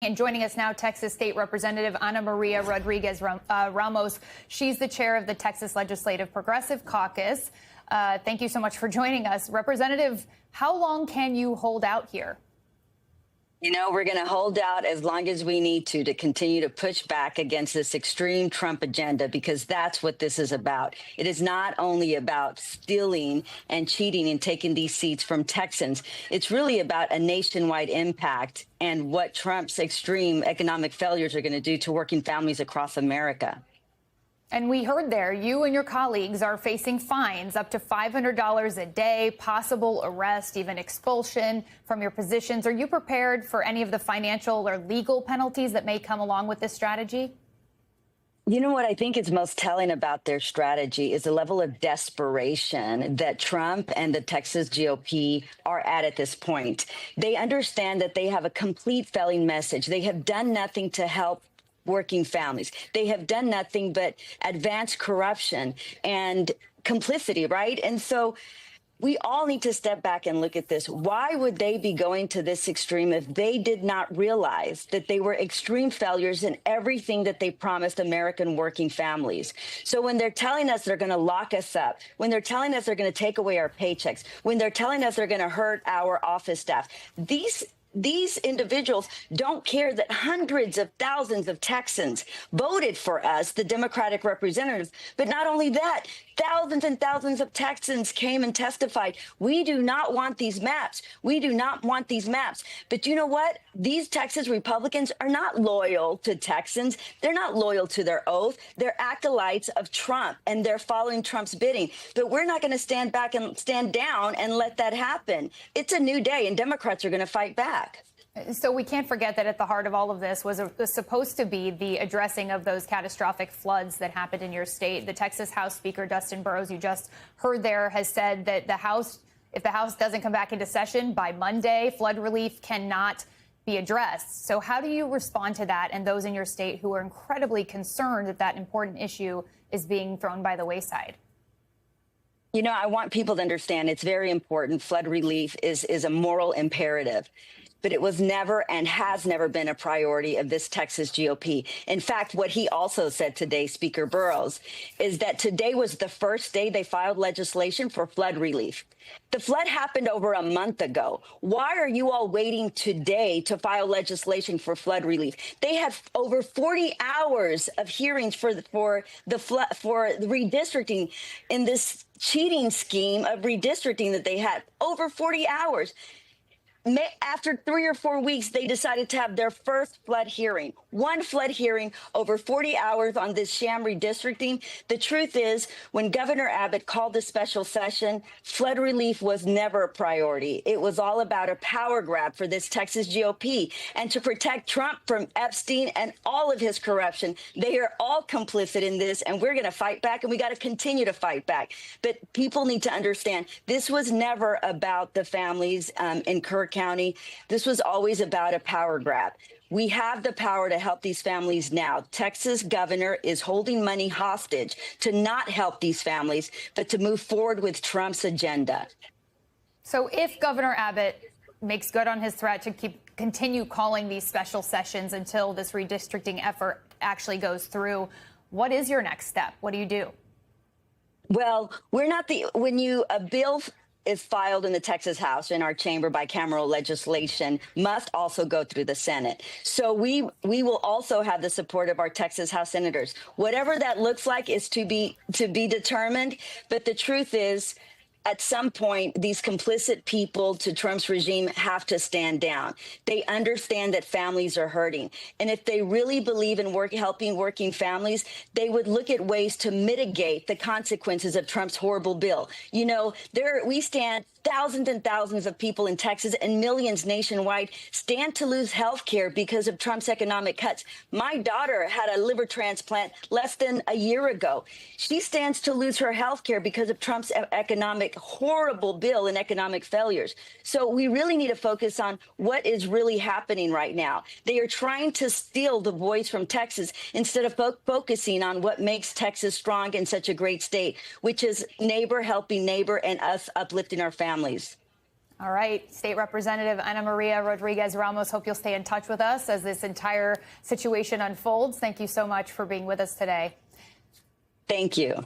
And joining us now, Texas State Representative Ana-María Rodríguez Ramos. She's the chair of the Texas Legislative Progressive Caucus. Thank you so much for joining us. Representative, how long can you hold out here? You know, we're going to hold out as long as we need to continue to push back against this extreme Trump agenda, because that's what this is about. It is not only about stealing and cheating and taking these seats from Texans. It's really about a nationwide impact and what Trump's extreme economic failures are going to do to working families across America. And we heard there, you and your colleagues are facing fines up to $500 a day, possible arrest, even expulsion from your positions. Are you prepared for any of the financial or legal penalties that may come along with this strategy? You know what I think is most telling about their strategy is the level of desperation that Trump and the Texas GOP are at this point. They understand that they have a complete failing message. They have done nothing to help working families. They have done nothing but advance corruption and complicity, right? And so we all need to step back and look at this. Why would they be going to this extreme if they did not realize that they were extreme failures in everything that they promised American working families? So when they're telling us they're going to lock us up, when they're telling us they're going to take away our paychecks, when they're telling us they're going to hurt our office staff, these individuals don't care that hundreds of thousands of Texans voted for us, the Democratic representatives. But not only that, thousands and thousands of Texans came and testified. We do not want these maps. We do not want these maps. But you know what? These Texas Republicans are not loyal to Texans. They're not loyal to their oath. They're acolytes of Trump, and they're following Trump's bidding. But we're not going to stand back and stand down and let that happen. It's a new day, and Democrats are going to fight back. So we can't forget that at the heart of all of this was supposed to be the addressing of those catastrophic floods that happened in your state. The Texas House Speaker, Dustin Burrows, you just heard there, has said that if the House doesn't come back into session by Monday, flood relief cannot be addressed. So how do you respond to that and those in your state who are incredibly concerned that that important issue is being thrown by the wayside? You know, I want people to understand it's very important. Flood relief is a moral imperative. But it was never and has never been a priority of this Texas GOP. In fact, what he also said today, Speaker Burrows, is that today was the first day they filed legislation for flood relief. The flood happened over a month ago. Why are you all waiting today to file legislation for flood relief? They had over 40 hours of hearings for the redistricting in this cheating scheme of redistricting that they had. Over 40 hours. After 3 or 4 weeks, they decided to have their first flood hearing. One flood hearing over 40 hours on this sham redistricting. The truth is, when Governor Abbott called this special session, flood relief was never a priority. It was all about a power grab for this Texas GOP. And to protect Trump from Epstein and all of his corruption, they are all complicit in this, and we're going to fight back, and we got to continue to fight back. But people need to understand, this was never about the families in Kirk County. This was always about a power grab. We have the power to help these families now. Texas governor is holding money hostage to not help these families, but to move forward with Trump's agenda. So if Governor Abbott makes good on his threat to continue calling these special sessions until this redistricting effort actually goes through, what is your next step? What do you do? Well, a bill is filed in the Texas House in our chamber, bicameral legislation must also go through the Senate. So we will also have the support of our Texas House senators. Whatever that looks like is to be determined. But the truth is, at some point, these complicit people to Trump's regime have to stand down. They understand that families are hurting. And if they really believe in helping working families, they would look at ways to mitigate the consequences of Trump's horrible bill. You know, we stand, thousands and thousands of people in Texas and millions nationwide stand to lose health care because of Trump's economic cuts. My daughter had a liver transplant less than a year ago. She stands to lose her health care because of Trump's horrible bill and economic failures. So we really need to focus on what is really happening right now. They are trying to steal the voice from Texas instead of focusing on what makes Texas strong and such a great state, which is neighbor helping neighbor and us uplifting our families. All right. State Representative Ana-María Rodríguez Ramos, hope you'll stay in touch with us as this entire situation unfolds. Thank you so much for being with us today. Thank you.